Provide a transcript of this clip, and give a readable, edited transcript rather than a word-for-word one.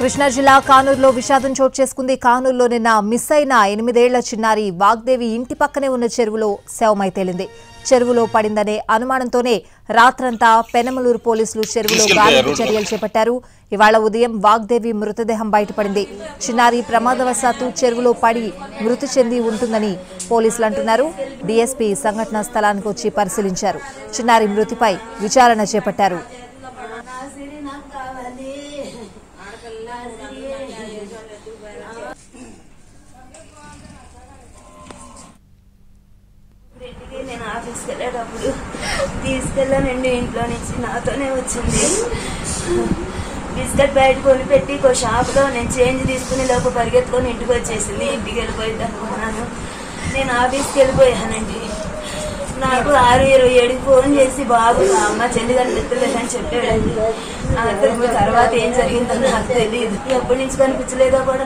కృష్ణా జిల్లా కానూరులో విషాదం చోటు చేసుకుంది. కానూరులో నిన్న మిస్ అయిన 8 ఏళ్ల చిన్నారి వాగ్దేవి ఇంటి పక్కనే ఉన్న చెరువులో శవమై తేలింది. చెరువులో పడిందనే అనుమానంతోనే రాత్రంతా పెనమలూరు పోలీసులు చెరువులో గాలింపు చర్యలు చేపట్టారు. ఇవాళ ఉదయం వాగ్దేవి మృతదేహం బయటపడింది. చిన్నారి ప్రమాదవశాత్తు చెరువులో పడి మృతి చెంది ఉంటుందని పోలీసులు అంటున్నారు. డీఎస్పీ సంఘటనా స్థలానికి వచ్చి పరిశీలించారు. చిన్నారి మృతిపై విచారణ చేపట్టారు. నేను ఆఫీస్కి వెళ్ళేటప్పుడు తీసుకెళ్ళానండి. ఇంట్లో నుంచి నాతోనే వచ్చింది. బిస్కెట్ బయట కొనిపెట్టి ఒక షాప్లో నేను చేంజ్ తీసుకుని లోపు పరిగెత్తుకొని ఇంటికి వచ్చేసింది. ఇంటికి వెళ్ళిపోయింది అనుకున్నాను. నేను ఆఫీస్కి వెళ్ళిపోయానండి. నాకు 6:27కి ఫోన్ చేసి బాబు అమ్మ చెల్లి కనిపించలేదని చెప్పాడండి. తర్వాత ఏం జరిగిందో నాకు తెలియదు. ఎప్పటి నుంచి కనిపించలేదో కూడా